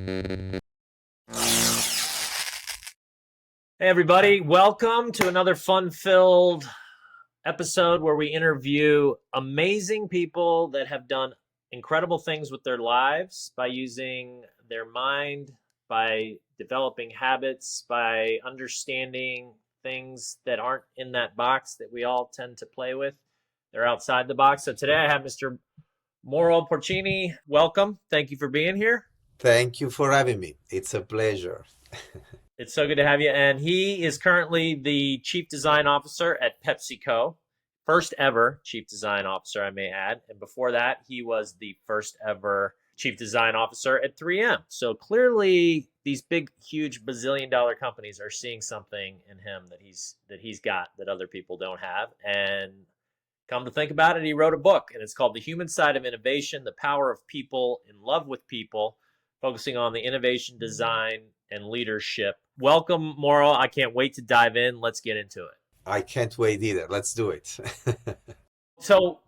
Hey, everybody. Welcome to another fun-filled episode where we interview amazing people that have done incredible things with their lives by using their mind, by developing habits, by understanding things that aren't in that box that we all tend to play with. They're outside the box. So today I have Mr. Mauro Porcini. Welcome. Thank you for being here. Thank you for having me. It's a pleasure. It's so good to have you. And he is currently the Chief Design Officer at PepsiCo. First ever Chief Design Officer, I may add. And before that, he was the first ever Chief Design Officer at 3M. So clearly, these big, huge bazillion-dollar companies are seeing something in him that he's got that other people don't have. And come to think about it, he wrote a book, and it's called The Human Side of Innovation, The Power of People in Love with People, focusing on the innovation, design, and leadership. Welcome, Mauro. I can't wait to dive in. Let's get into it. I can't wait either. Let's do it. So,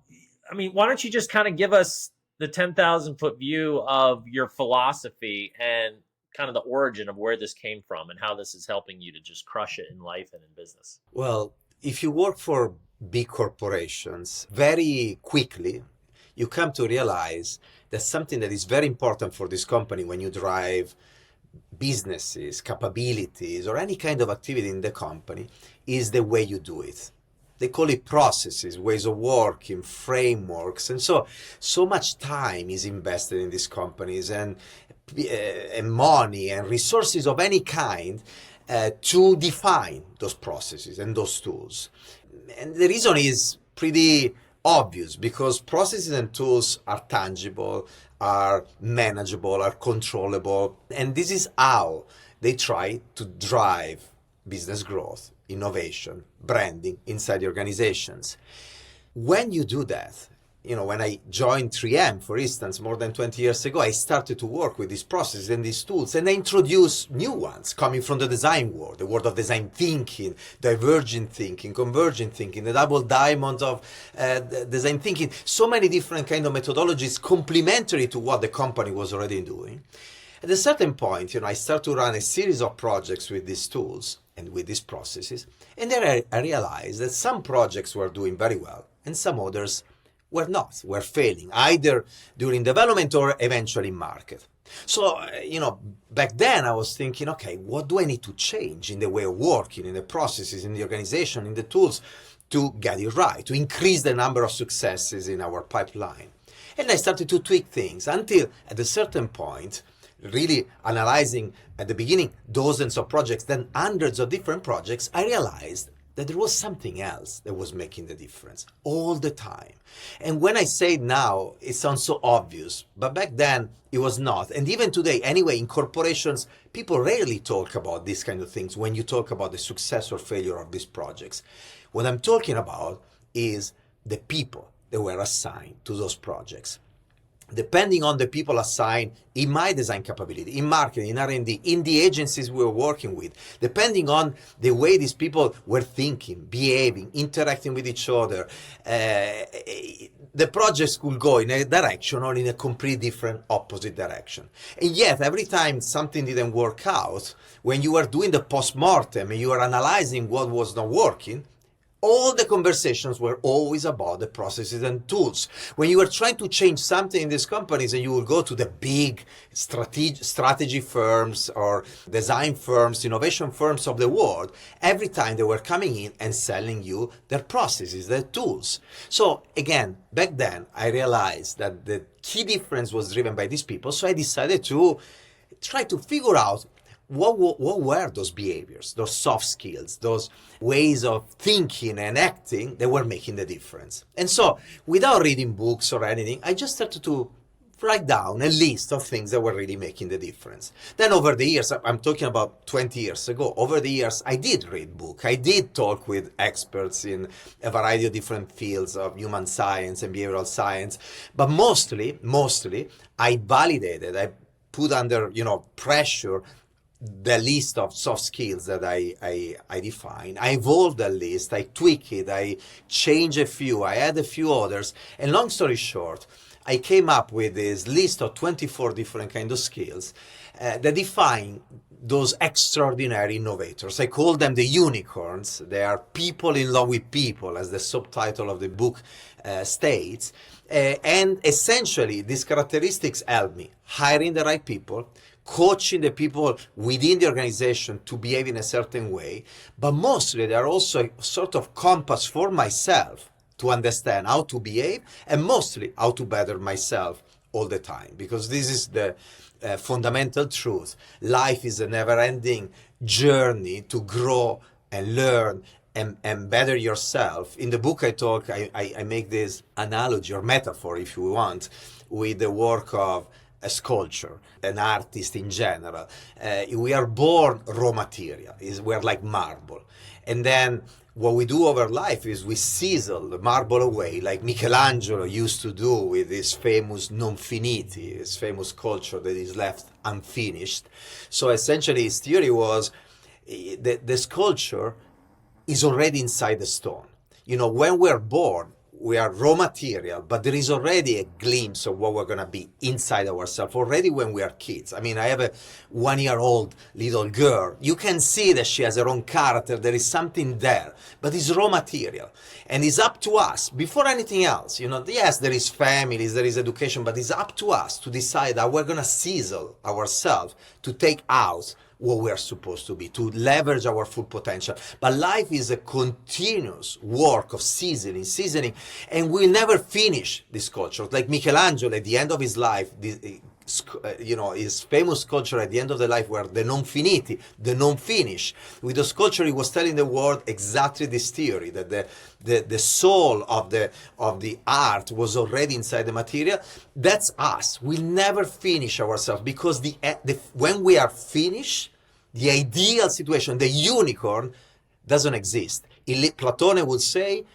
why don't you just kind of give us the 10,000-foot view of your philosophy and kind of the origin of where this came from and how this is helping you to just crush it in life and in business? Well, if you work for big corporations, very quickly, you come to realize that something that is very important for this company when you drive businesses, capabilities, or any kind of activity in the company is the way you do it. They call it processes, ways of working, frameworks. And so much time is invested in these companies and money and resources of any kind to define those processes and those tools. And the reason is pretty obvious because processes and tools are tangible, are manageable, are controllable. And this is how they try to drive business growth, innovation, branding inside the organizations. When you do that, when I joined 3M, for instance, more than 20 years ago, I started to work with these processes and these tools, and I introduced new ones coming from the design world, the world of design thinking, divergent thinking, convergent thinking, the double diamond of design thinking, so many different kind of methodologies complementary to what the company was already doing. At a certain point, I started to run a series of projects with these tools and with these processes, and then I realized that some projects were doing very well, and some others were failing, either during development or eventually in market. So, back then I was thinking, okay, what do I need to change in the way of working, in the processes, in the organization, in the tools to get it right, to increase the number of successes in our pipeline? And I started to tweak things until at a certain point, really analyzing at the beginning dozens of projects, then hundreds of different projects, I realized that there was something else that was making the difference all the time. And when I say it now, it sounds so obvious, but back then it was not. And even today, anyway, in corporations, people rarely talk about these kind of things when you talk about the success or failure of these projects. What I'm talking about is the people that were assigned to those projects. Depending on the people assigned in my design capability, in marketing, in R&D, in the agencies we were working with, depending on the way these people were thinking, behaving, interacting with each other, the projects could go in a direction or in a completely different opposite direction. And yet, every time something didn't work out, when you were doing the post-mortem and you were analyzing what was not working, all the conversations were always about the processes and tools. When you were trying to change something in these companies and you would go to the big strategy firms or design firms, innovation firms of the world, every time they were coming in and selling you their processes, their tools. So again, back then I realized that the key difference was driven by these people. So I decided to try to figure out what were those behaviors, those soft skills, those ways of thinking and acting that were making the difference. And so, without reading books or anything, I just started to write down a list of things that were really making the difference. Then over the years, I'm talking about 20 years ago, over the years, I did read books. I did talk with experts in a variety of different fields of human science and behavioral science. But mostly, I validated, I put under, pressure the list of soft skills that I define. I evolved the list, I tweak it, I change a few, I add a few others. And long story short, I came up with this list of 24 different kind of skills that define those extraordinary innovators. I call them the unicorns. They are people in love with people, as the subtitle of the book states. And essentially, these characteristics help me hiring the right people, coaching the people within the organization to behave in a certain way, but mostly they are also a sort of compass for myself to understand how to behave and mostly how to better myself all the time, because this is the fundamental truth. Life is a never-ending journey to grow and learn and better yourself. In the book I make this analogy or metaphor, if you want, with the work of a sculptor, an artist in general. We are born raw material. We're like marble. And then what we do over life is we chisel the marble away, like Michelangelo used to do with his famous non finiti, his famous sculpture that is left unfinished. So essentially his theory was the sculpture is already inside the stone. You know, when we're born, we are raw material, but there is already a glimpse of what we're going to be inside ourselves already when we are kids. I mean, I have a 1-year-old little girl. You can see that she has her own character. There is something there, but it's raw material. And it's up to us, before anything else, you know, yes, there is families, there is education, but it's up to us to decide how we're going to chisel ourselves to take out what we are supposed to be, to leverage our full potential. But life is a continuous work of seasoning, and we'll never finish this sculpture. Like Michelangelo, at the end of his life, his famous sculpture at the end of the life were the non finiti, the non finish. With the sculpture, he was telling the world exactly this theory, that the soul of the art was already inside the material. That's us. We'll never finish ourselves, because when we are finished, the ideal situation, the unicorn, doesn't exist. Plato would say,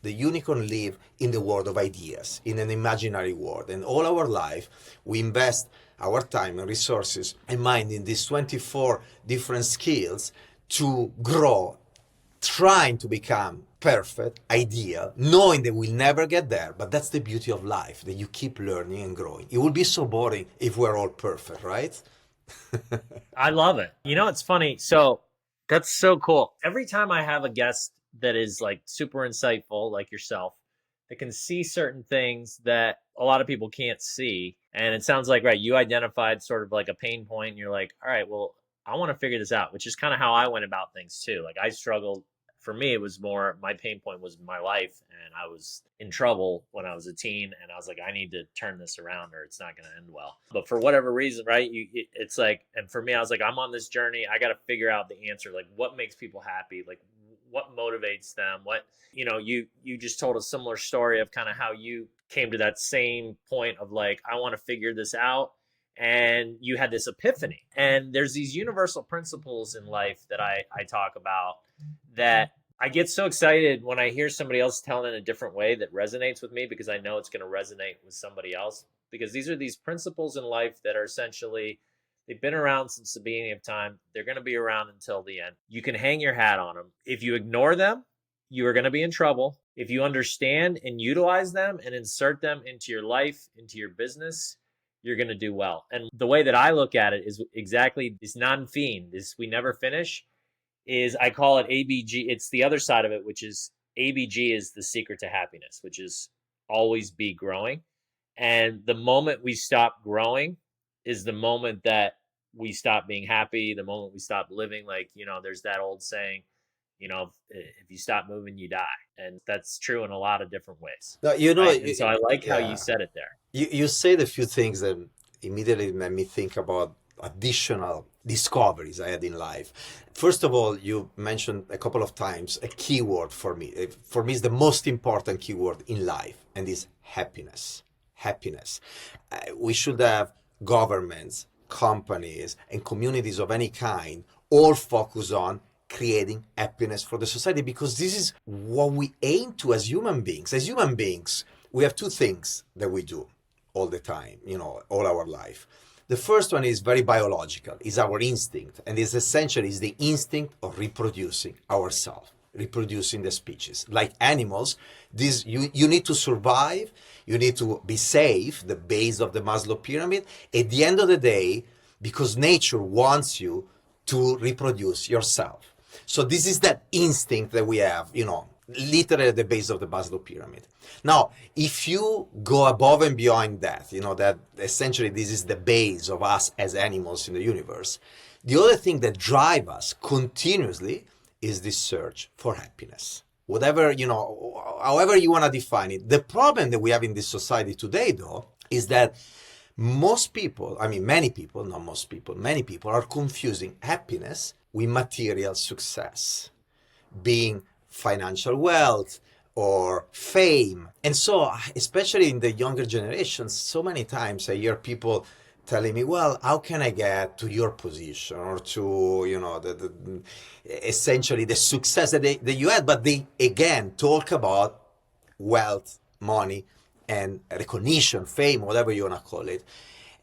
the unicorn live in the world of ideas, in an imaginary world. And all our life, we invest our time and resources and mind in these 24 different skills to grow, trying to become perfect, ideal, knowing that we'll never get there. But that's the beauty of life, that you keep learning and growing. It would be so boring if we're all perfect, right? I love it. You know, it's funny. So that's so cool. Every time I have a guest that is like super insightful, like yourself, that can see certain things that a lot of people can't see. And it sounds like, right, you identified sort of like a pain point and you're like, all right, well, I want to figure this out, which is kind of how I went about things too. Like I struggled. For me, it was more, my pain point was my life, and I was in trouble when I was a teen, and I was like, I need to turn this around or it's not going to end well. But for whatever reason, right, it's like, and for me, I was like, I'm on this journey. I got to figure out the answer. Like, what makes people happy? Like, what motivates them? What, you know, you just told a similar story of kind of how you came to that same point of like, I want to figure this out. And you had this epiphany. And there's these universal principles in life that I talk about, that I get so excited when I hear somebody else tell it in a different way that resonates with me, because I know it's going to resonate with somebody else. Because these are these principles in life that are essentially, they've been around since the beginning of time. They're going to be around until the end. You can hang your hat on them. If you ignore them, you are going to be in trouble. If you understand and utilize them and insert them into your life, into your business, you're going to do well. And the way that I look at it is exactly this non-fiend, this we never finish, is I call it ABG. It's the other side of it, which is ABG is the secret to happiness, which is always be growing. And the moment we stop growing is the moment that we stop being happy, the moment we stop living. Like, you know, there's that old saying, you know, if you stop moving, you die. And that's true in a lot of different ways. No, you know, right? And so I like how you said it there. You said a few things that immediately made me think about additional discoveries I had in life. First of all, you mentioned a couple of times a keyword for me. For me, it's the most important keyword in life, and is happiness. Happiness. We should have governments, companies, and communities of any kind all focus on creating happiness for the society, because this is what we aim to as human beings. As human beings, we have two things that we do all the time, you know, all our life. The first one is very biological, is our instinct, and is essentially is the instinct of reproducing ourselves. reproducing the species. Like animals, this you need to survive, you need to be safe, the base of the Maslow pyramid. At the end of the day, because nature wants you to reproduce yourself. So this is that instinct that we have, literally at the base of the Maslow pyramid. Now, if you go above and beyond that, that essentially this is the base of us as animals in the universe, the other thing that drives us continuously is this search for happiness. Whatever, however you want to define it. The problem that we have in this society today, though, is that most people, many people, not most people, many people are confusing happiness with material success, being financial wealth or fame. And so, especially in the younger generations, so many times I hear people telling me, well, how can I get to your position or to, essentially the success that you had? But they, again, talk about wealth, money, and recognition, fame, whatever you want to call it.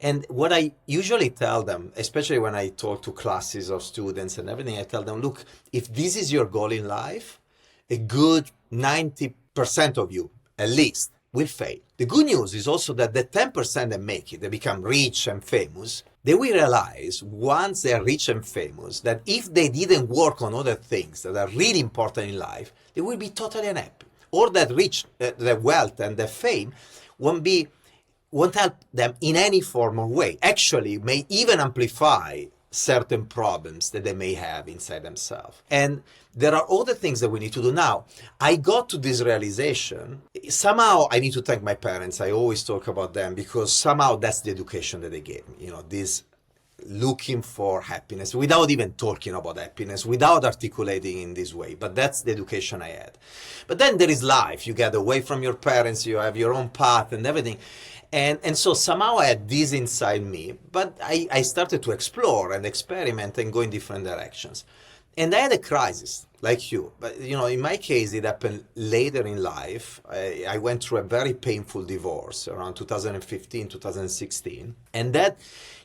And what I usually tell them, especially when I talk to classes of students and everything, I tell them, look, if this is your goal in life, a good 90% of you, at least, will fail. The good news is also that the 10% that make it, they become rich and famous, they will realize once they're rich and famous that if they didn't work on other things that are really important in life, they will be totally unhappy. Or that the wealth and the fame won't help them in any formal way. Actually, may even amplify certain problems that they may have inside themselves. And there are other things that we need to do now. I got to this realization. Somehow I need to thank my parents. I always talk about them because somehow that's the education that they gave me. This looking for happiness without even talking about happiness, without articulating in this way. But that's the education I had. But then there is life. You get away from your parents, you have your own path and everything. And so somehow I had this inside me, but I started to explore and experiment and go in different directions. And I had a crisis, like you. But, in my case, it happened later in life. I went through a very painful divorce around 2015, 2016. And that,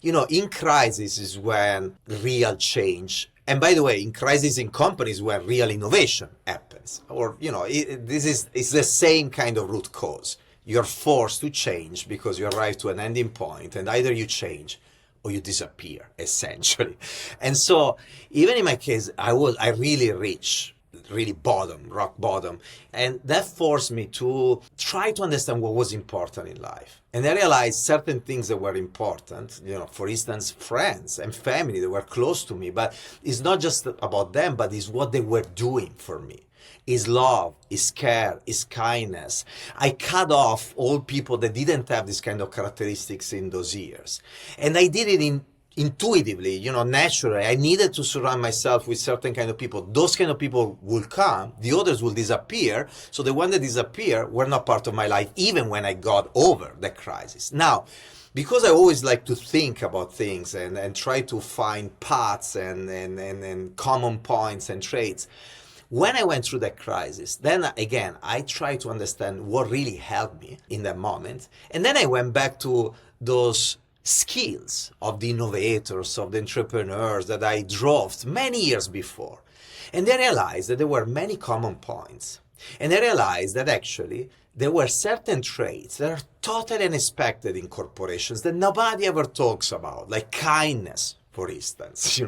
in crisis is when real change, and by the way, in crisis in companies where real innovation happens. Or, it's the same kind of root cause. You're forced to change because you arrive to an ending point, and either you change or you disappear, essentially. And so, even in my case, I really reached rock bottom. And that forced me to try to understand what was important in life. And I realized certain things that were important, for instance, friends and family that were close to me. But it's not just about them, but it's what they were doing for me. Is love, is care, is kindness. I cut off all people that didn't have this kind of characteristics in those years. And I did it intuitively, naturally. I needed to surround myself with certain kind of people. Those kind of people will come, the others will disappear. So the ones that disappear were not part of my life, even when I got over the crisis. Now, because I always like to think about things and try to find paths and common points and traits, when I went through that crisis, then again, I tried to understand what really helped me in that moment. And then I went back to those skills of the innovators, of the entrepreneurs that I drove many years before. And I realized that there were many common points. And I realized that actually there were certain traits that are totally unexpected in corporations that nobody ever talks about, like kindness, for instance,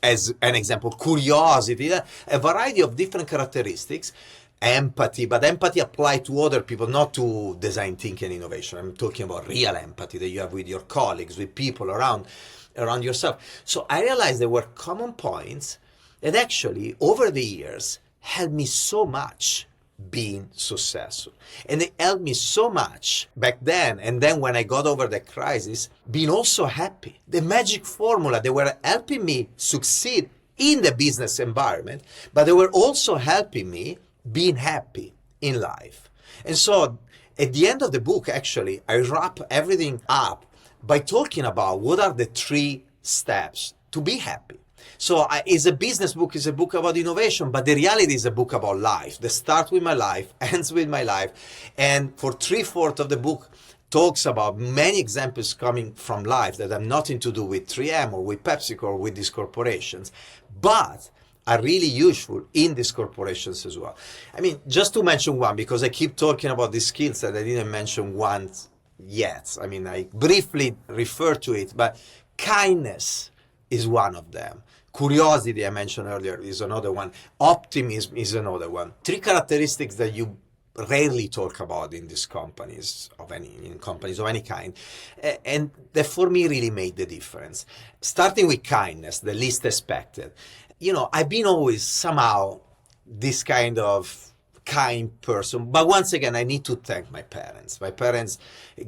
as an example, curiosity, a variety of different characteristics, empathy, but empathy applied to other people, not to design thinking and innovation. I'm talking about real empathy that you have with your colleagues, with people around yourself. So I realized there were common points that actually, over the years, helped me so much being successful. And it helped me so much back then. And then when I got over the crisis, being also happy. The magic formula, they were helping me succeed in the business environment, but they were also helping me being happy in life. And so at the end of the book, actually, I wrap everything up by talking about what are the 3 steps to be happy. So it's a business book, it's a book about innovation, but the reality is a book about life. The start with my life, ends with my life. And for 3/4 of the book talks about many examples coming from life that have nothing to do with 3M or with PepsiCo or with these corporations. But are really useful in these corporations as well. I mean, just to mention one, because I keep talking about these skills that I didn't mention once yet. I mean, I briefly refer to it, but kindness is one of them. Curiosity, I mentioned earlier, is another one. Optimism is another one. Three characteristics that you rarely talk about in these companies of any kind, and that for me really made the difference. Starting with kindness, the least expected. I've been always somehow this kind of kind person, but once again, I need to thank my parents. My parents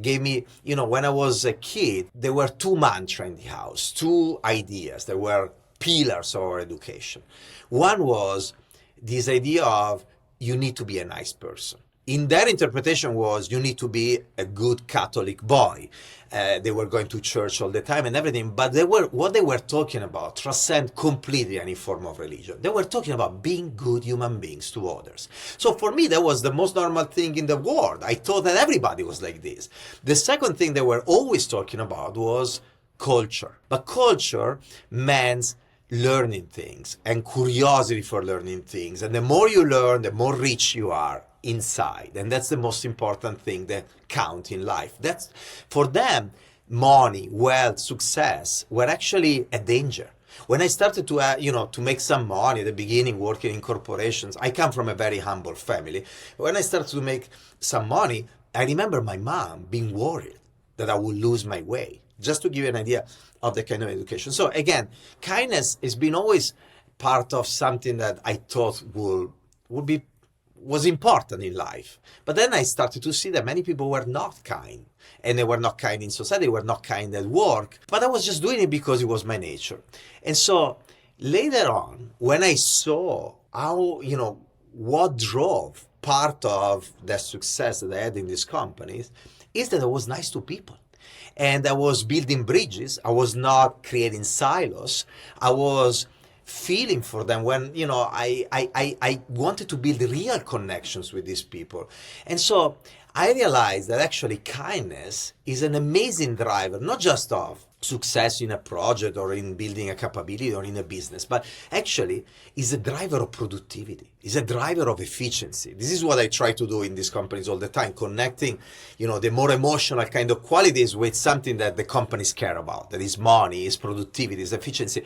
gave me, when I was a kid, there were two mantras in the house, two ideas that were pillars of our education. One was this idea of you need to be a nice person. In their interpretation was you need to be a good Catholic boy. They were going to church all the time and everything, but what they were talking about transcend completely any form of religion. They were talking about being good human beings to others. So for me, that was the most normal thing in the world. I thought that everybody was like this. The second thing they were always talking about was culture. But culture meant learning things and curiosity for learning things. And the more you learn, the more rich you are inside. And that's the most important thing that counts in life. That's for them, money, wealth, success were actually a danger. When I started to make some money at the beginning working in corporations, I come from a very humble family. When I started to make some money, I remember my mom being worried that I would lose my way. Just to give you an idea of the kind of education. So again, kindness has been always part of something that I thought was important in life. But then I started to see that many people were not kind. And they were not kind in society, they were not kind at work. But I was just doing it because it was my nature. And so later on, when I saw how, what drove part of the success that I had in these companies, is that I was nice to people. And I was building bridges. I was not creating silos. I was feeling for them when, I wanted to build real connections with these people. And so I realized that actually kindness is an amazing driver, not just of success in a project or in building a capability or in a business, but actually is a driver of productivity, is a driver of efficiency. This is what I try to do in these companies all the time, connecting, the more emotional kind of qualities with something that the companies care about, that is money, is productivity, is efficiency.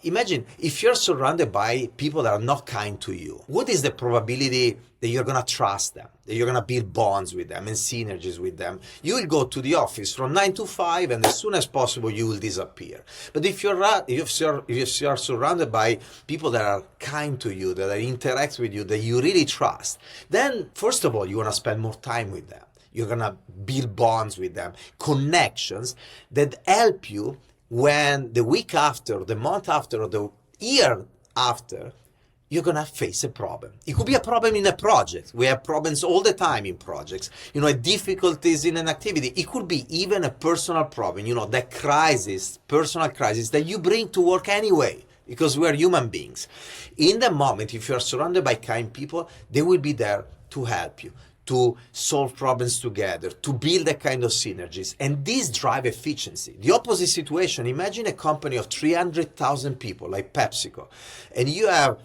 Imagine if you're surrounded by people that are not kind to you, what is the probability that you're going to trust them, that you're going to build bonds with them and synergies with them? You will go to the office from 9 to 5 and as soon as possible you will disappear. But if you're surrounded by people that are kind to you, that interact with you, that you really trust, then first of all, you want to spend more time with them. You're going to build bonds with them, connections that help you when the week after, the month after, or the year after, you're going to face a problem. It could be a problem in a project. We have problems all the time in projects. Difficulties in an activity. It could be even a personal problem, that personal crisis that you bring to work anyway, because we are human beings. In the moment, if you're surrounded by kind people, they will be there to help you, to solve problems together, to build a kind of synergies. And these drive efficiency. The opposite situation, imagine a company of 300,000 people like PepsiCo, and you have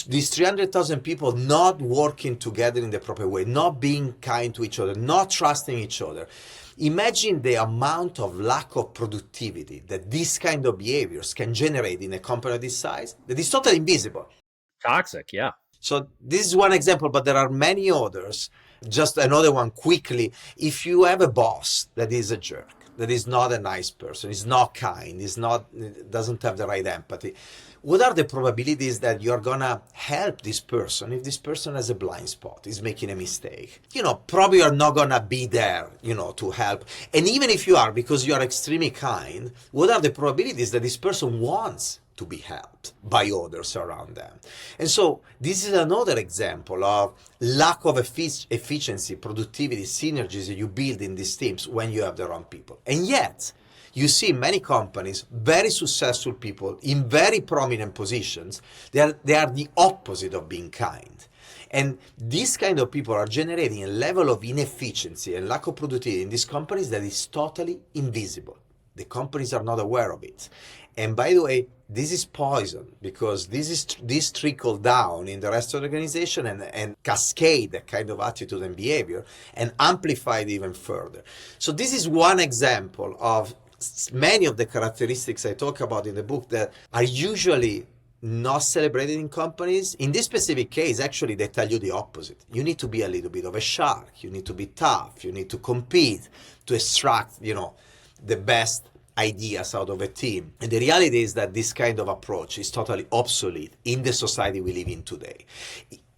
these 300,000 people not working together in the proper way, not being kind to each other, not trusting each other. Imagine the amount of lack of productivity that these kind of behaviors can generate in a company of this size that is totally invisible. Toxic, yeah. So this is one example, but there are many others. Just another one quickly. If you have a boss that is a jerk, that is not a nice person, is not kind, doesn't have the right empathy, what are the probabilities that you're gonna help this person if this person has a blind spot, is making a mistake? Probably you're not gonna be there, to help. And even if you are, because you are extremely kind, what are the probabilities that this person wants to be helped by others around them? And so this is another example of lack of efficiency, productivity, synergies that you build in these teams when you have the wrong people. And yet, you see many companies, very successful people in very prominent positions, they are the opposite of being kind. And these kind of people are generating a level of inefficiency and lack of productivity in these companies that is totally invisible. The companies are not aware of it. And by the way, this is poison, because this trickle down in the rest of the organization and cascade that kind of attitude and behavior and amplify it even further. So this is one example of many of the characteristics I talk about in the book that are usually not celebrated in companies. In this specific case, actually, they tell you the opposite. You need to be a little bit of a shark. You need to be tough. You need to compete to extract, the best ideas out of a team. And the reality is that this kind of approach is totally obsolete in the society we live in today.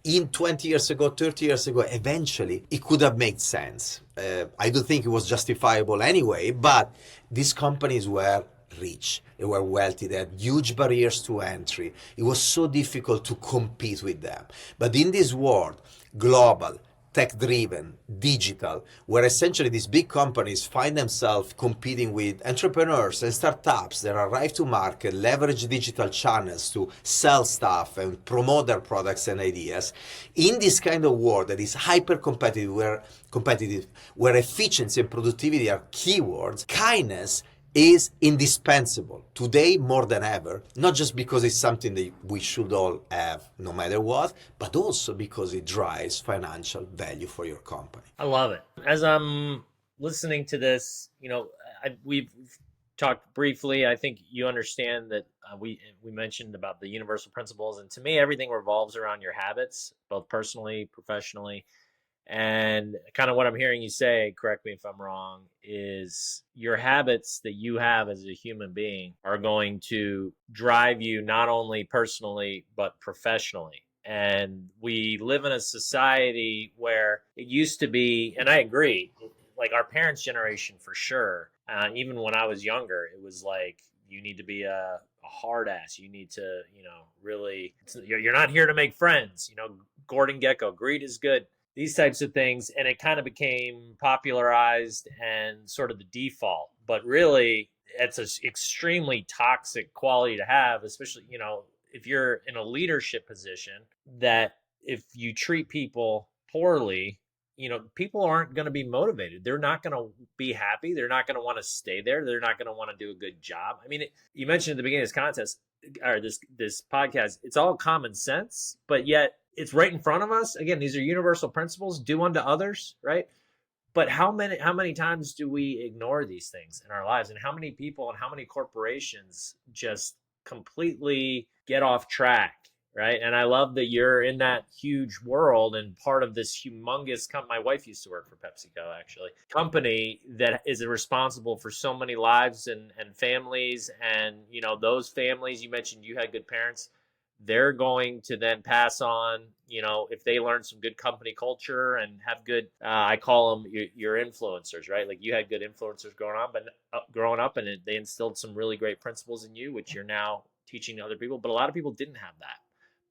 In 20 years ago, 30 years ago, eventually it could have made sense. I don't think it was justifiable anyway, but these companies were rich, they were wealthy, they had huge barriers to entry. It was so difficult to compete with them. But in this world, global, tech-driven, digital, where essentially these big companies find themselves competing with entrepreneurs and startups that arrive to market, leverage digital channels to sell stuff and promote their products and ideas. In this kind of world that is hyper-competitive, where efficiency and productivity are keywords, kindness is indispensable today more than ever, not just because it's something that we should all have no matter what, but also because it drives financial value for your company. I love it. As I'm listening to this, we've talked briefly. I think you understand that we mentioned about the universal principles, and to me, everything revolves around your habits, both personally, professionally. And kind of what I'm hearing you say, correct me if I'm wrong, is your habits that you have as a human being are going to drive you not only personally, but professionally. And we live in a society where it used to be, and I agree, like our parents' generation for sure, even when I was younger, it was like, you need to be a hard ass. You need to, really, you're not here to make friends. Gordon Gekko, greed is good. These types of things, and it kind of became popularized and sort of the default. But really, it's an extremely toxic quality to have, especially, if you're in a leadership position, that if you treat people poorly, people aren't going to be motivated. They're not going to be happy. They're not going to want to stay there. They're not going to want to do a good job. I mean, you mentioned at the beginning of this contest, or this podcast, it's all common sense, but yet it's right in front of us. Again, these are universal principles, do unto others, right? But how many times do we ignore these things in our lives? And how many people and how many corporations just completely get off track, right? And I love that you're in that huge world and part of this humongous company. My wife used to work for PepsiCo, actually. Company that is responsible for so many lives and families. And, those families, you mentioned you had good parents. They're going to then pass on, if they learn some good company culture and have good, I call them your influencers, right? Like you had good influencers growing up, and they instilled some really great principles in you, which you're now teaching to other people. But a lot of people didn't have that,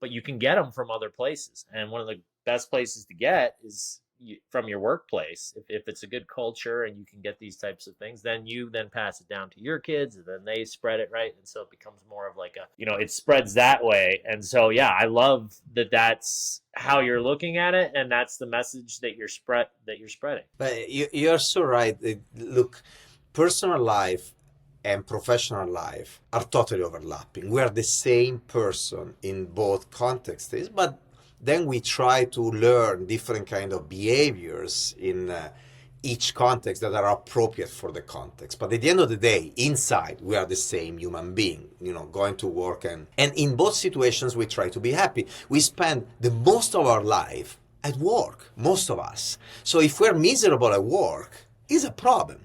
but you can get them from other places. And one of the best places to get is from your workplace. If it's a good culture and you can get these types of things, then you then pass it down to your kids, and then they spread it, right? And so it becomes more of like it spreads that way. And so, yeah, I love that that's how you're looking at it, and that's the message that you're spreading. But you're so right. Look, personal life and professional life are totally overlapping. We are the same person in both contexts, but then we try to learn different kind of behaviors in each context that are appropriate for the context. But at the end of the day, inside, we are the same human being, going to work. And in both situations, we try to be happy. We spend the most of our life at work, most of us. So if we're miserable at work, it's a problem.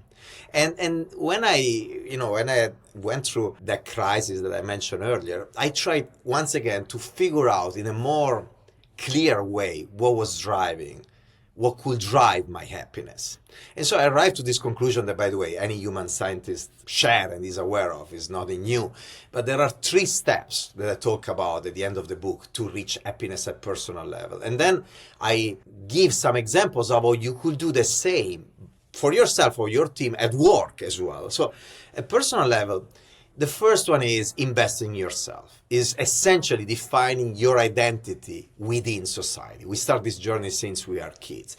And when I went through that crisis that I mentioned earlier, I tried once again to figure out in a more clear way what could drive my happiness. And so I arrived to this conclusion that, by the way, any human scientist share and is aware of, is nothing new. But there are 3 steps that I talk about at the end of the book to reach happiness at personal level. And then I give some examples of how you could do the same for yourself or your team at work as well. So at personal level, the first one is investing in yourself, is essentially defining your identity within society. We start this journey since we are kids.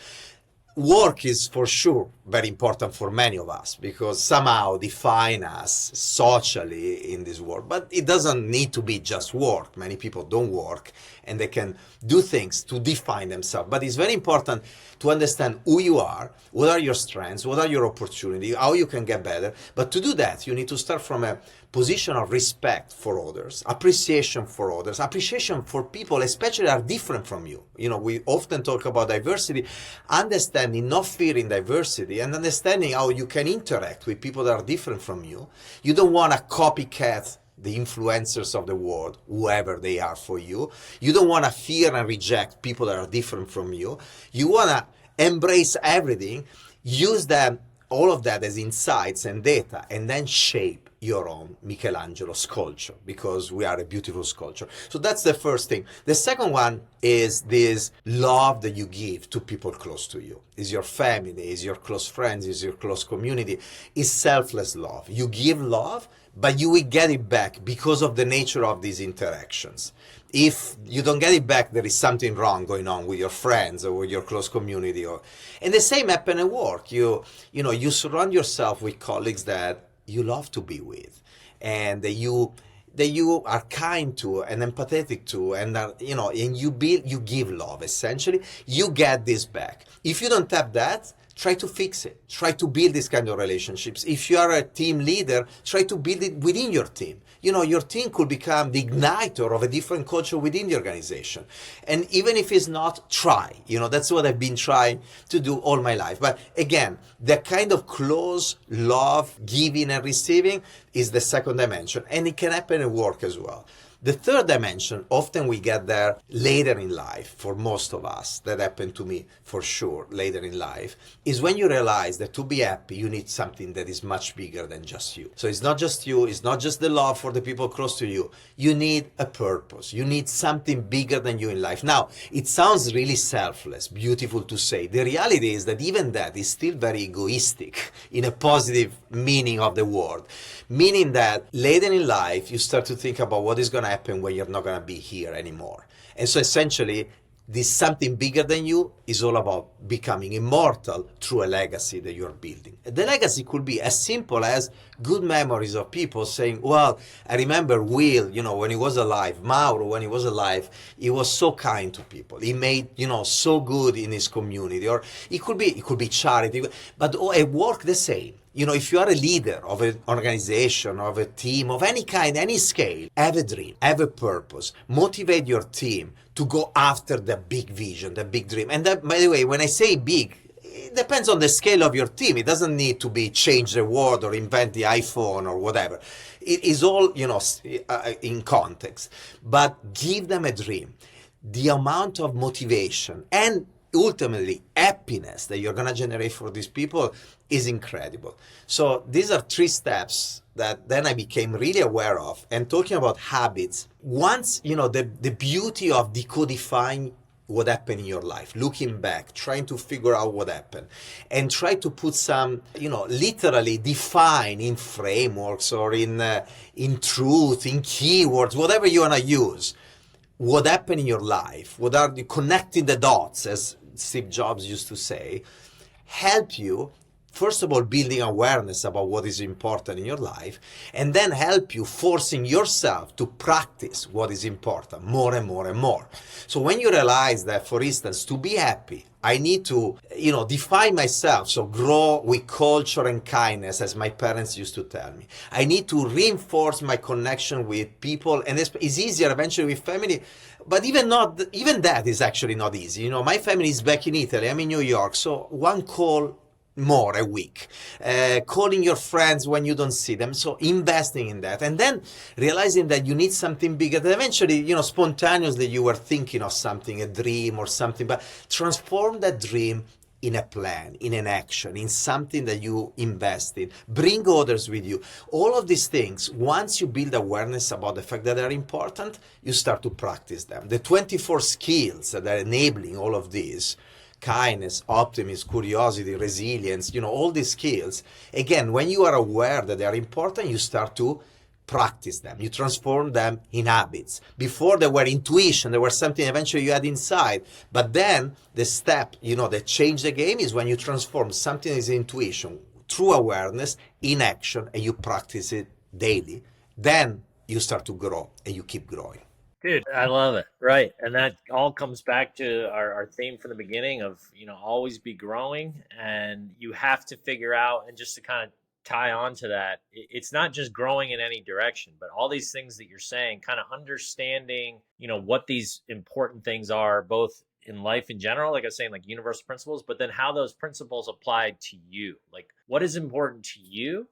Work is for sure very important for many of us because somehow define us socially in this world. But it doesn't need to be just work. Many people don't work and they can do things to define themselves. But it's very important to understand who you are, what are your strengths, what are your opportunities, how you can get better. But to do that, you need to start from a position of respect for others, appreciation for others, appreciation for people, especially are different from you. We often talk about diversity, understanding, not fearing diversity, and understanding how you can interact with people that are different from you. You don't want to copycat the influencers of the world, whoever they are for you. You don't want to fear and reject people that are different from you. You want to embrace everything, use them, all of that as insights and data, and then shape your own Michelangelo sculpture, because we are a beautiful sculpture. So that's the first thing. The second one is this love that you give to people close to you. Is your family, is your close friends, is your close community. Is selfless love. You give love, but you will get it back because of the nature of these interactions. If you don't get it back, there is something wrong going on with your friends or with your close community. And the same happens at work. You surround yourself with colleagues that you love to be with, and that you are kind to and empathetic to, and and you give love. Essentially, you get this back. If you don't have that, try to fix it. Try to build this kind of relationships. If you are a team leader, try to build it within your team. Your team could become the igniter of a different culture within the organization. And even if it's not, try. That's what I've been trying to do all my life. But again, the kind of close love, giving and receiving is the second dimension. And it can happen at work as well. The third dimension, often we get there later in life, for most of us, that happened to me for sure later in life, is when you realize that to be happy, you need something that is much bigger than just you. So it's not just you, it's not just the love for the people close to you. You need a purpose. You need something bigger than you in life. Now, it sounds really selfless, beautiful to say. The reality is that even that is still very egoistic in a positive meaning of the word. Meaning that later in life, you start to think about what is going to happen when you're not going to be here anymore. And so essentially, this something bigger than you is all about becoming immortal through a legacy that you're building. The legacy could be as simple as good memories of people saying, well, I remember Will, when he was alive, Mauro, when he was alive, he was so kind to people. He made, so good in his community. Or it could be charity, but at work the same. If you are a leader of an organization, of a team, of any kind, any scale, have a dream, have a purpose, motivate your team to go after the big vision, the big dream. And that, by the way, when I say big, it depends on the scale of your team. It doesn't need to be change the world or invent the iPhone or whatever. It is all, in context. But give them a dream. The amount of motivation and ultimately happiness that you're going to generate for these people is incredible. So these are 3 steps that then I became really aware of. And talking about habits, once, the beauty of decodifying what happened in your life, looking back, trying to figure out what happened, and try to put some, literally define in frameworks or in truth, in keywords, whatever you want to use, what happened in your life, what are the connecting the dots, as Steve Jobs used to say, help you, first of all, building awareness about what is important in your life, and then help you forcing yourself to practice what is important more and more and more. So when you realize that, for instance, to be happy, I need to, define myself, so grow with culture and kindness, as my parents used to tell me. I need to reinforce my connection with people, and it's easier eventually with family, but even that is actually not easy. My family is back in Italy, I'm in New York, so one call more a week, calling your friends when you don't see them, so investing in that, and then realizing that you need something bigger, that eventually, spontaneously you were thinking of something, a dream or something, but transform that dream in a plan, in an action, in something that you invest in. Bring others with you. All of these things, once you build awareness about the fact that they're important, you start to practice them. The 24 skills that are enabling all of these, kindness, optimism, curiosity, resilience, all these skills, again, when you are aware that they are important, you start to practice them. You transform them in habits. Before they were intuition, they were something eventually you had inside. But then the step, that changed the game is when you transform something as intuition through awareness in action and you practice it daily. Then you start to grow and you keep growing. Dude, I love it. Right. And that all comes back to our theme from the beginning of, always be growing. And you have to figure out, and just to kind of tie on to that, it's not just growing in any direction, but all these things that you're saying, kind of understanding, what these important things are, both in life in general, like I was saying, like universal principles, but then how those principles apply to you. Like what is important to you,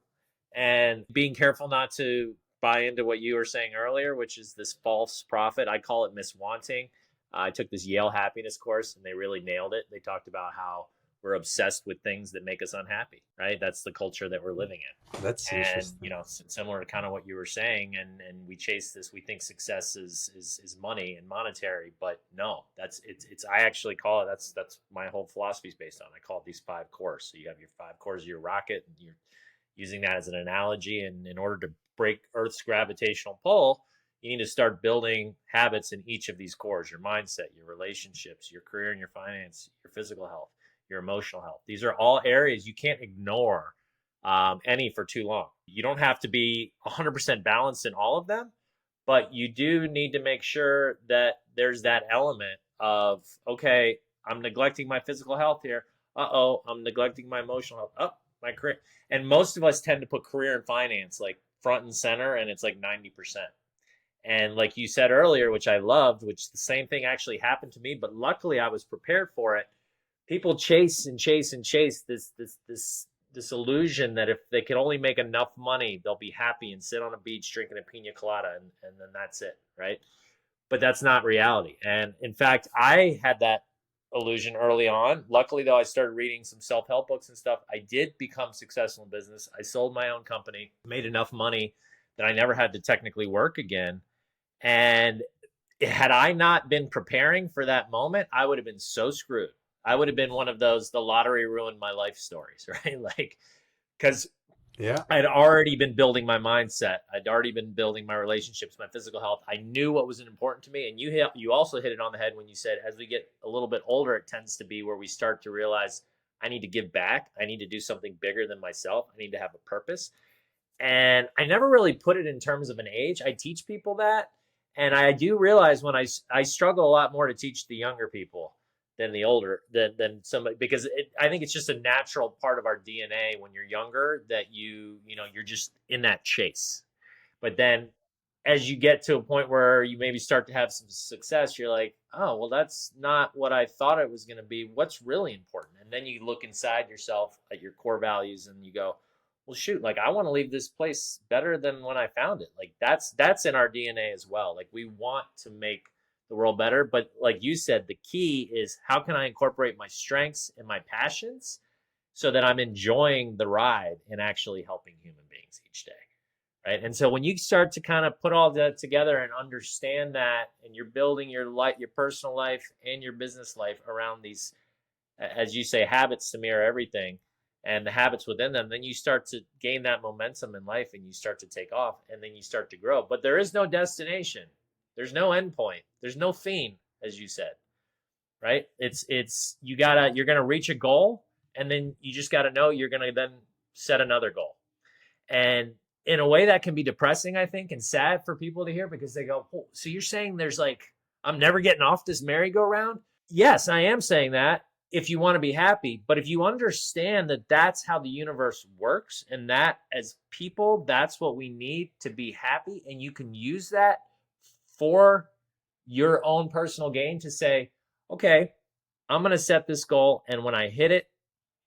and being careful not to buy into what you were saying earlier, which is this false prophet. I call it miswanting. I took this Yale happiness course and they really nailed it. They talked about how we're obsessed with things that make us unhappy, right? That's the culture that we're living in. That's interesting. And, similar to kind of what you were saying, and we chase this, we think success is money and monetary, but no, it's I actually call it, that's my whole philosophy is based on. I call it these 5 cores. So you have your 5 cores of your rocket, and you're using that as an analogy. And in order to break Earth's gravitational pull, you need to start building habits in each of these cores: your mindset, your relationships, your career and your finance, your physical health, your emotional health. These are all areas you can't ignore any for too long. You don't have to be 100% balanced in all of them, but you do need to make sure that there's that element of, okay, I'm neglecting my physical health here. I'm neglecting my emotional health. My career. And most of us tend to put career and finance like front and center, and it's like 90%. And like you said earlier, which I loved, which the same thing actually happened to me, but luckily I was prepared for it. People chase and chase and chase this illusion that if they can only make enough money, they'll be happy and sit on a beach drinking a pina colada, and then that's it, right? But that's not reality. And in fact, I had that illusion early on. Luckily, though, I started reading some self-help books and stuff. I did become successful in business. I sold my own company, made enough money that I never had to technically work again. And had I not been preparing for that moment, I would have been so screwed. I would have been one of those, the lottery ruined my life stories, right? Like, because I'd already been building my mindset. I'd already been building my relationships, my physical health. I knew what was important to me. And you also hit it on the head when you said, as we get a little bit older, it tends to be where we start to realize, I need to give back. I need to do something bigger than myself. I need to have a purpose. And I never really put it in terms of an age. I teach people that. And I do realize when I struggle a lot more to teach the younger people than the older, than somebody, because I think it's just a natural part of our DNA when you're younger that you're just in that chase. But then as you get to a point where you maybe start to have some success, you're like, oh, well, that's not what I thought it was going to be. What's really important? And then you look inside yourself at your core values and you go, well, shoot, like I want to leave this place better than when I found it. Like that's in our DNA as well. Like we want to make the world better. But like you said, the key is how can I incorporate my strengths and my passions so that I'm enjoying the ride and actually helping human beings each day. Right. And so when you start to kind of put all that together and understand that, and you're building your life, your personal life and your business life around these, as you say, habits to mirror everything and the habits within them, then you start to gain that momentum in life and you start to take off and then you start to grow. But there is no destination. There's no end point. There's no fiend, as you said, right? You're going to reach a goal and then you just got to know you're going to then set another goal. And in a way that can be depressing, I think, and sad for people to hear because they go, oh, so you're saying there's like, I'm never getting off this merry-go-round? Yes, I am saying that if you want to be happy. But if you understand that that's how the universe works and that as people, that's what we need to be happy, and you can use that for your own personal gain to say, okay, I'm going to set this goal. And when I hit it,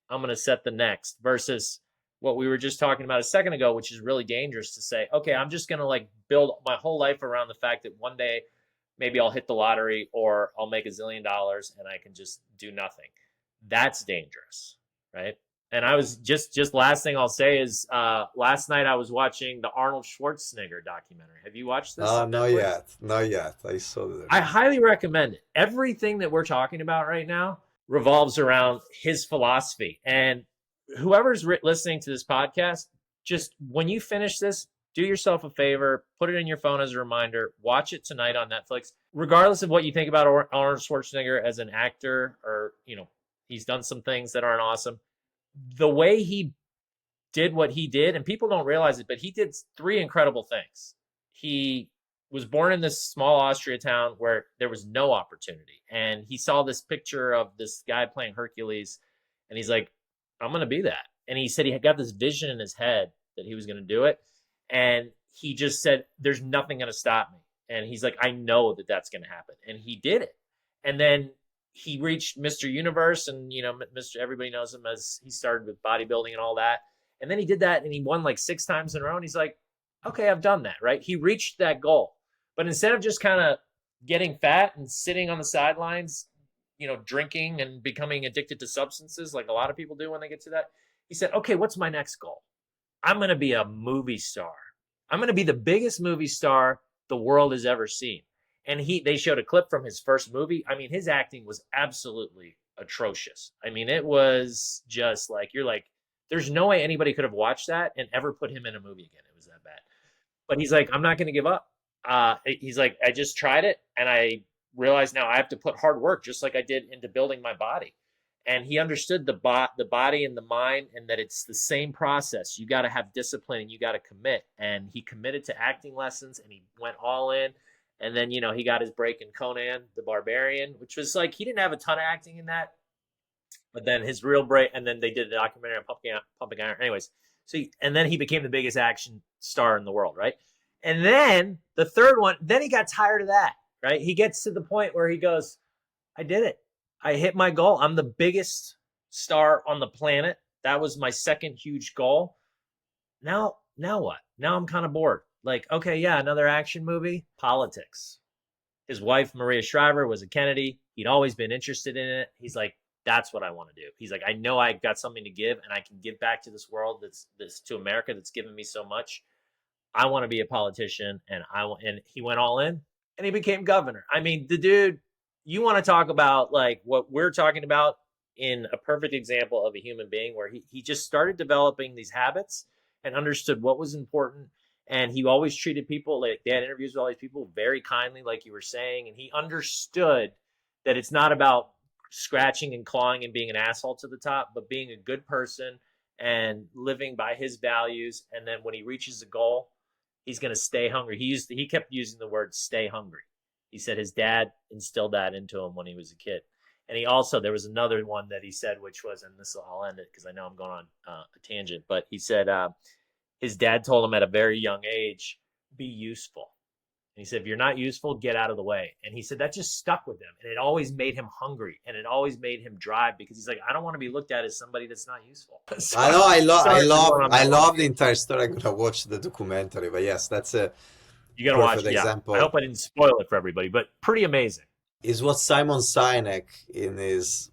I'm going to set the next, versus what we were just talking about a second ago, which is really dangerous to say, okay, I'm just going to like build my whole life around the fact that one day maybe I'll hit the lottery or I'll make $1 zillion and I can just do nothing. That's dangerous. Right. And I was just last thing I'll say is last night I was watching the Arnold Schwarzenegger documentary. Have you watched this? Not yet. I saw that. I highly recommend it. Everything that we're talking about right now revolves around his philosophy. And whoever's listening to this podcast, just when you finish this, do yourself a favor, put it in your phone as a reminder, watch it tonight on Netflix. Regardless of what you think about Arnold Schwarzenegger as an actor, or, he's done some things that aren't awesome. The way he did what he did, and people don't realize it, but he did three incredible things. He was born in this small Austria town where there was no opportunity. And he saw this picture of this guy playing Hercules, and he's like, I'm going to be that. And he said he had got this vision in his head that he was going to do it. And he just said, there's nothing going to stop me. And he's like, I know that that's going to happen. And he did it. And then he reached Mr. Universe, and, Mr. Everybody knows him as he started with bodybuilding and all that. And then he did that, and he won like 6 times in a row. And he's like, okay, I've done that, right? He reached that goal. But instead of just kind of getting fat and sitting on the sidelines, drinking and becoming addicted to substances like a lot of people do when they get to that, he said, okay, what's my next goal? I'm going to be a movie star. I'm going to be the biggest movie star the world has ever seen. And they showed a clip from his first movie. I mean, his acting was absolutely atrocious. I mean, it was just like, you're like, there's no way anybody could have watched that and ever put him in a movie again. It was that bad. But he's like, I'm not going to give up. He's like, I just tried it, and I realized now I have to put hard work, just like I did, into building my body. And he understood the body and the mind, and that it's the same process. You got to have discipline, and you got to commit. And he committed to acting lessons, and he went all in. And then, he got his break in Conan the Barbarian, which was like, he didn't have a ton of acting in that. But then his real break, and then they did the documentary on Pumping Iron. Anyways, and then he became the biggest action star in the world, right? And then the third one, then he got tired of that, right? He gets to the point where he goes, I did it. I hit my goal. I'm the biggest star on the planet. That was my second huge goal. Now what? Now I'm kind of bored. Like, okay, yeah, another action movie. Politics. His wife, Maria Shriver, was a Kennedy. He'd always been interested in it. He's like, that's what I want to do. He's like, I know I got something to give, and I can give back to this world, that's to America, that's given me so much. I want to be a politician, and he went all in, and he became governor. I mean, the dude, you want to talk about like what we're talking about in a perfect example of a human being, where he just started developing these habits and understood what was important. And he always treated people, like they had interviews with all these people, very kindly, like you were saying. And he understood that it's not about scratching and clawing and being an asshole to the top, but being a good person and living by his values. And then when he reaches a goal, he's going to stay hungry. He kept using the word stay hungry. He said his dad instilled that into him when he was a kid. And there was another one that he said, which was, and I'll end it because I know I'm going on a tangent, but he said his dad told him at a very young age, be useful. And he said, if you're not useful, get out of the way. And he said that just stuck with him. And it always made him hungry. And it always made him drive, because he's like, I don't want to be looked at as somebody that's not useful. So I know. I love the entire story. I'm gonna watch the documentary. But yes, that's a you gotta watch. example. Yeah. I hope I didn't spoil it for everybody, but pretty amazing. Is what Simon Sinek in his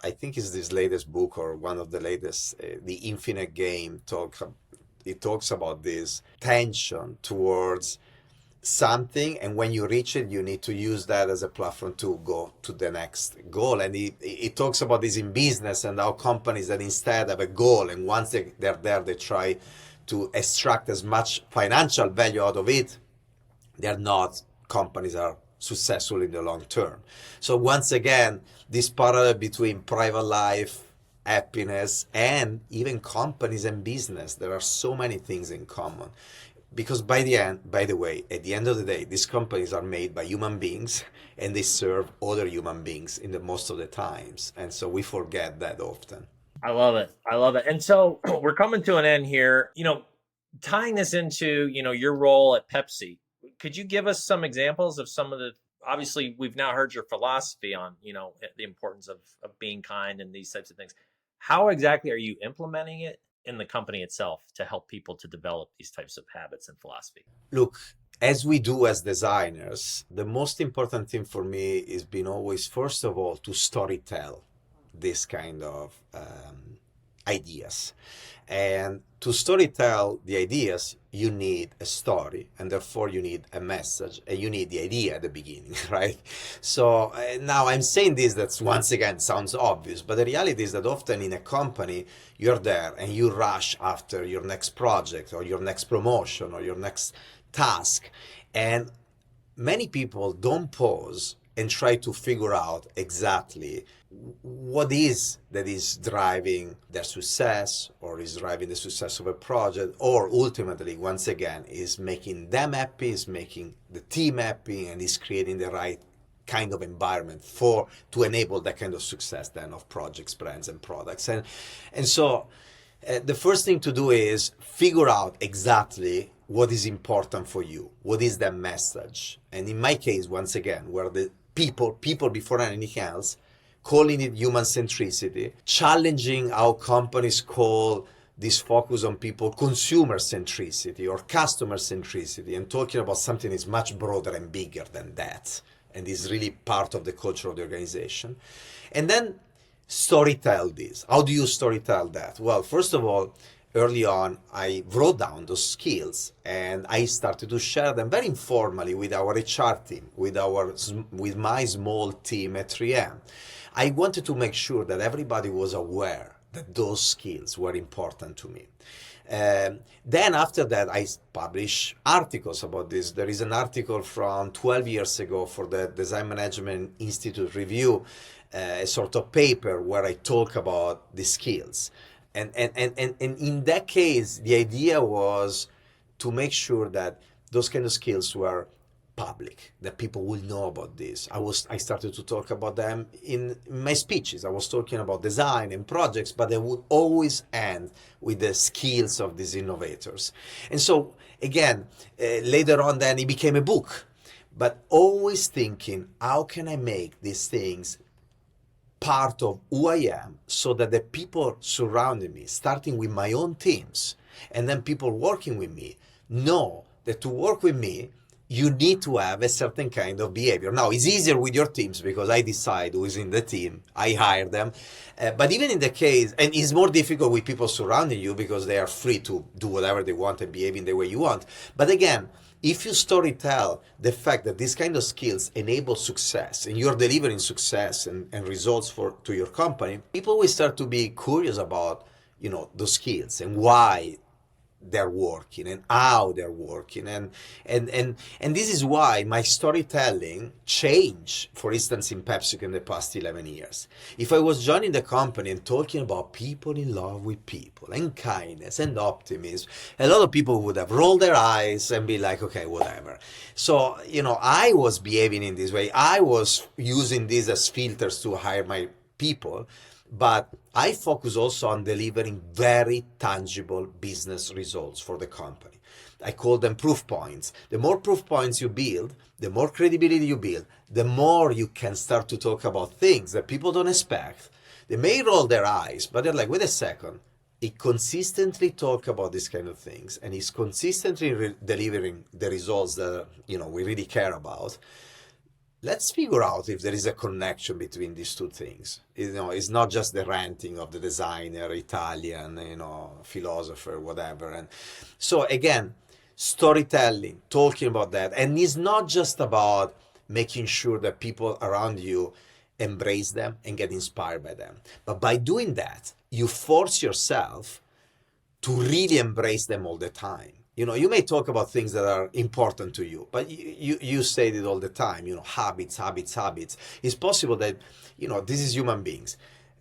I think is his latest book, or one of the latest, The Infinite Game, he talks about this tension towards something, and when you reach it, you need to use that as a platform to go to the next goal. And he talks about this in business, and how companies that instead have a goal, and once they're there, they try to extract as much financial value out of it. They're not companies are successful in the long term. So once again, this parallel between private life, happiness, and even companies and business, there are so many things in common. Because at the end of the day, these companies are made by human beings, and they serve other human beings in the most of the times. And so we forget that often. I love it. And so we're coming to an end here, tying this into, your role at Pepsi. Could you give us some examples of some of obviously we've now heard your philosophy on, the importance of being kind and these types of things. How exactly are you implementing it in the company itself to help people to develop these types of habits and philosophy? Look, as we do as designers, the most important thing for me is being always, first of all, to storytell this kind of ideas. And to storytell the ideas, you need a story, and therefore you need a message, and you need the idea at the beginning, right? So now I'm saying this, that once again sounds obvious, but the reality is that often in a company, you're there and you rush after your next project or your next promotion or your next task. And many people don't pause and try to figure out exactly what is that is driving their success, or is driving the success of a project, or ultimately, once again, is making them happy, is making the team happy, and is creating the right kind of environment to enable that kind of success then of projects, brands, and products. And so the first thing to do is figure out exactly what is important for you, what is the message. And in my case, once again, where the people before anything else, calling it human centricity, challenging how companies call this focus on people consumer centricity or customer centricity, and talking about something that's much broader and bigger than that, and is really part of the culture of the organization. And then storytell this. How do you storytell that? Well, first of all, early on, I wrote down those skills and I started to share them very informally with our HR team, with my small team at 3M. I wanted to make sure that everybody was aware that those skills were important to me. Then after that, I publish articles about this. There is an article from 12 years ago for the Design Management Institute Review, a sort of paper where I talk about the skills. And in that case, the idea was to make sure that those kind of skills were public, that people will know about this. I started to talk about them in my speeches. I was talking about design and projects, but I would always end with the skills of these innovators. And so again, later on then it became a book, but always thinking, how can I make these things part of who I am, so that the people surrounding me, starting with my own teams, and then people working with me, know that to work with me, you need to have a certain kind of behavior. Now, it's easier with your teams because I decide who is in the team, I hire them. But even in the case, and it's more difficult with people surrounding you because they are free to do whatever they want and behave in the way you want. But again, if you storytell the fact that these kind of skills enable success and you're delivering success and results to your company, people will start to be curious about, those skills and why they're working and how they're working. And this is why my storytelling changed, for instance, in PepsiCo in the past 11 years. If I was joining the company and talking about people in love with people and kindness and optimism, a lot of people would have rolled their eyes and be like, okay, whatever. So, I was behaving in this way. I was using this as filters to hire my people. But I focus also on delivering very tangible business results for the company. I call them proof points. The more proof points you build, the more credibility you build, the more you can start to talk about things that people don't expect. They may roll their eyes, but they're like, wait a second. He consistently talk about these kind of things, and he's consistently delivering the results that we really care about. Let's figure out if there is a connection between these two things. It's not just the ranting of the designer, Italian, philosopher, whatever. And so again, storytelling, talking about that. And it's not just about making sure that people around you embrace them and get inspired by them. But by doing that, you force yourself to really embrace them all the time. You may talk about things that are important to you, but you say it all the time, habits. It's possible that, this is human beings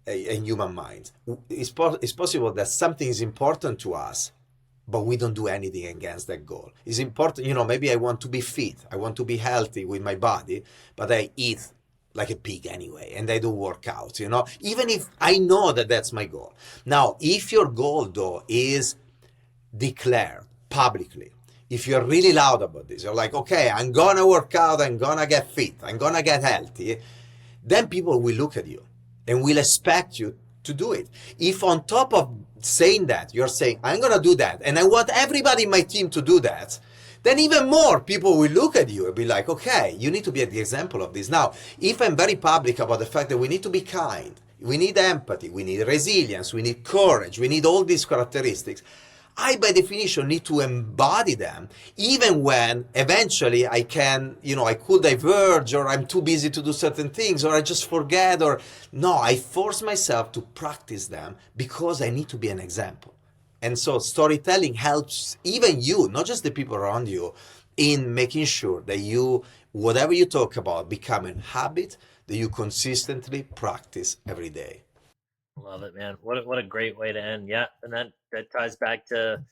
and human minds. It's possible that something is important to us, but we don't do anything against that goal. It's important, maybe I want to be fit, I want to be healthy with my body, but I eat like a pig anyway, and I don't work out, even if I know that that's my goal. Now, if your goal, though, is declared publicly, if you're really loud about this, you're like, okay, I'm gonna work out, I'm gonna get fit, I'm gonna get healthy, then people will look at you and will expect you to do it. If on top of saying that, you're saying, I'm gonna do that, and I want everybody in my team to do that, then even more people will look at you and be like, okay, you need to be the example of this. Now, if I'm very public about the fact that we need to be kind, We need empathy, we need resilience, we need courage, we need all these characteristics. I, by definition, need to embody them, even when eventually I can, I could diverge, or I'm too busy to do certain things, or I just forget, or no, I force myself to practice them because I need to be an example. And so storytelling helps even you, not just the people around you, in making sure that whatever you talk about, become a habit that you consistently practice every day. Love it, man. What a great way to end. Yeah, and that ties back to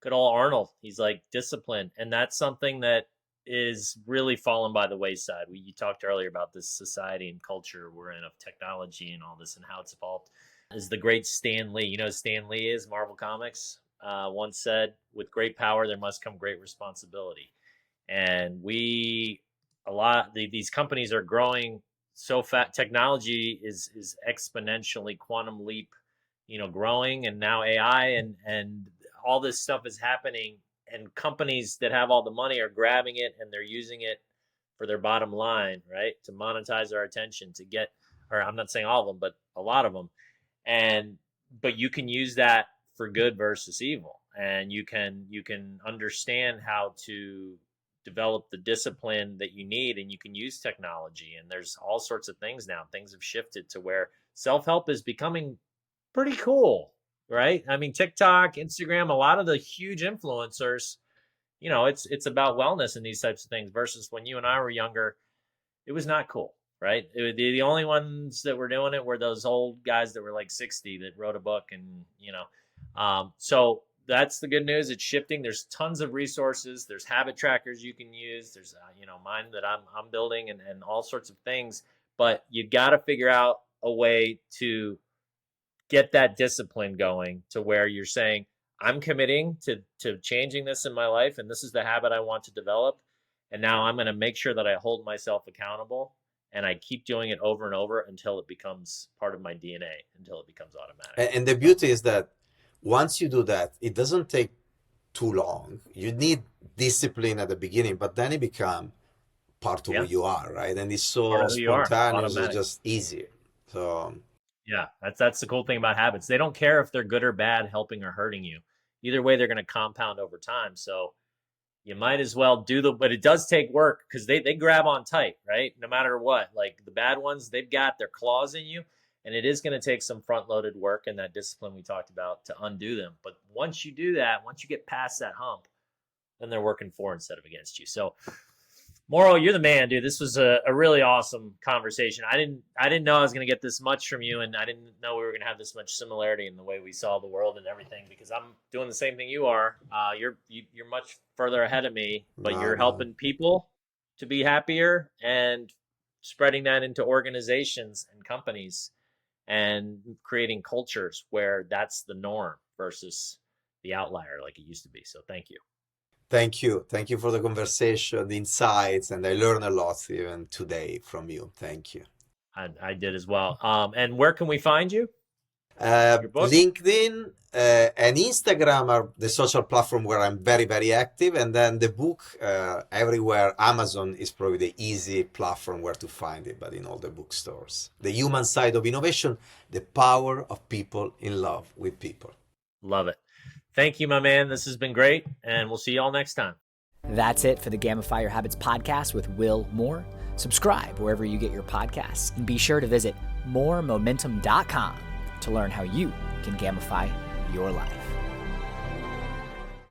good old Arnold. He's like discipline, and that's something that is really fallen by the wayside. You talked earlier about this society and culture we're in of technology and all this and how it's evolved. Is the great Stan Lee. You know who Stan Lee is, Marvel Comics, once said, "With great power, there must come great responsibility." And these companies are growing so fast. Technology is exponentially quantum leap, growing, and now AI and all this stuff is happening, and companies that have all the money are grabbing it and they're using it for their bottom line, right? To monetize our attention, or I'm not saying all of them, but a lot of them. But you can use that for good versus evil, and you can understand how to develop the discipline that you need, and you can use technology, and there's all sorts of things now. Things have shifted to where self-help is becoming pretty cool, right? I mean, TikTok, Instagram, a lot of the huge influencers, it's about wellness and these types of things, versus when you and I were younger, it was not cool, right? The only ones that were doing it were those old guys that were like 60 that wrote a book, and so that's the good news. It's shifting. There's tons of resources. There's habit trackers you can use. There's mine that I'm building, and all sorts of things. But you got to figure out a way to get that discipline going to where you're saying, I'm committing to changing this in my life, and this is the habit I want to develop. And now I'm going to make sure that I hold myself accountable, and I keep doing it over and over until it becomes part of my DNA, until it becomes automatic. And the beauty is that once you do that, it doesn't take too long. You need discipline at the beginning, but then it becomes part of who you are, right? And it's so spontaneous, it's just easier. So yeah, that's the cool thing about habits. They don't care if they're good or bad, helping or hurting you. Either way, they're going to compound over time. So you might as well but it does take work, because they grab on tight, right? No matter what. Like the bad ones, they've got their claws in you. And it is going to take some front-loaded work and that discipline we talked about to undo them. But once you do that, once you get past that hump, then they're working for instead of against you. So, Mauro, you're the man, dude. This was a really awesome conversation. I didn't know I was going to get this much from you, and I didn't know we were going to have this much similarity in the way we saw the world and everything, because I'm doing the same thing you are. You're much further ahead of me, but you're helping people to be happier and spreading that into organizations and companies, and creating cultures where that's the norm versus the outlier like it used to be. So thank you. Thank you. Thank you for the conversation, the insights, and I learned a lot even today from you. Thank you. I did as well. And where can we find you? LinkedIn and Instagram are the social platform where I'm very, very active. And then the book, everywhere. Amazon is probably the easy platform where to find it, but in all the bookstores. The Human Side of Innovation, the power of people in love with people. Love it. Thank you, my man. This has been great, and we'll see you all next time. That's it for the Gamify Your Habits podcast with Will Moore. Subscribe wherever you get your podcasts, and be sure to visit moremomentum.com to learn how you can gamify your life.